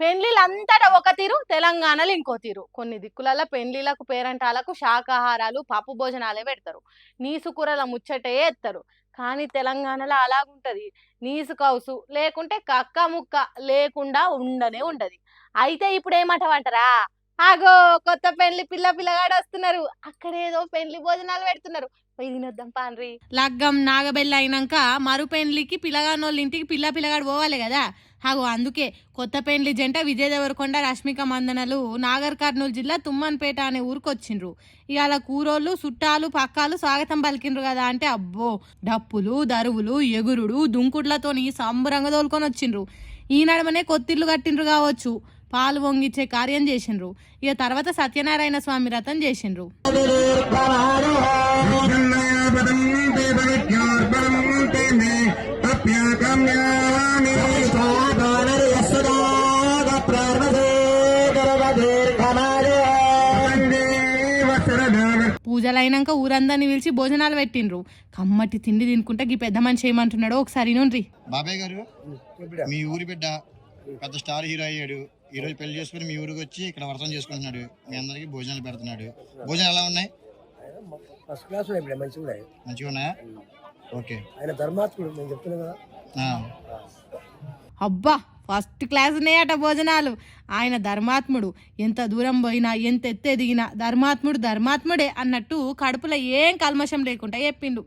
పెండ్లిలంతటా ఒక తీరు, తెలంగాణలో ఇంకో తీరు. కొన్ని దిక్కులలో పెండ్లిలకు పేరంటాలకు శాకాహారాలు పప్పు భోజనాలే పెడతారు. నీసు కూరల ముచ్చటే ఎత్తరు. కానీ తెలంగాణలో అలాగుంటది. నీసు కౌసు లేకుంటే కక్క ముక్క లేకుండా ఉండనే ఉండది. అయితే ఇప్పుడు ఏమంటావంటారా, ఆగో కొత్త పెండ్లి పిల్లగాడు వస్తున్నారు, అక్కడేదో పెండ్లి భోజనాలు పెడుతున్నారు, పోయి తినొద్దాం పాన్రి. లగ్గం నాగబెల్లి అయినాక మరు పెండ్లికి పిల్లగానోళ్ళ ఇంటికి పిల్లగాడు పోవాలి కదా. హాగో అందుకే కొత్త పెండ్లి జంట విజయ్ దేవరకొండ రష్మిక మందనలు నాగర్ కర్నూలు జిల్లా తుమ్మన్పేట అనే ఊరికి వచ్చిండ్రు. ఇవాళ కూరోళ్ళు చుట్టాలు పక్కాలు స్వాగతం పలికిండ్రు కదా అంటే అబ్బో డప్పులు దరువులు ఎగురుడు దుంకుడ్లతోని సంబరంగా తోలుకొని వచ్చిండ్రు. ఈ నడమనే కొత్తిల్లు కట్టిండ్రు కావచ్చు, పాలు వంగిచ్చే కార్యం చేసిండ్రు. ఇక తర్వాత సత్యనారాయణ స్వామి వ్రతం చేసిండ్రు. పూజలైనాక ఊరందరిని పిలిచి భోజనాలు పెట్టిండ్రు. కమ్మటి తిండి తినుకుంటే ఈ పెద్ద మనిషి ఏమంటున్నాడో ఒకసారి నుండ్రి. బాబాయ్ గారు, మీ ఊరి బిడ్డ పెద్ద స్టార్ హీరో అయ్యాడు. ఈ రోజు పెళ్లి చేసుకుని మీ ఊరికి వచ్చి ఇక్కడ వ్రతం చేసుకుంటున్నాడు. మీ అందరికి భోజనాలు పెడుతున్నాడు. భోజనాలు ఎలా ఉన్నాయి? ఫస్ట్ క్లాస్ మంచిగా ఉన్నాయా? ఓకే. ఆయన ధర్మాత్ముడు, నేను చెప్తున్నా కదా. అబ్బా ఫస్ట్ క్లాస్ ఉన్నాయట భోజనాలు. ఆయన ధర్మాత్ముడు, ఎంత దూరం పోయినా ఎంత ఎత్తు ఎదిగినా ధర్మాత్ముడే అన్నట్టు కడుపులో ఏం కల్మషం లేకుండా చెప్పిండు.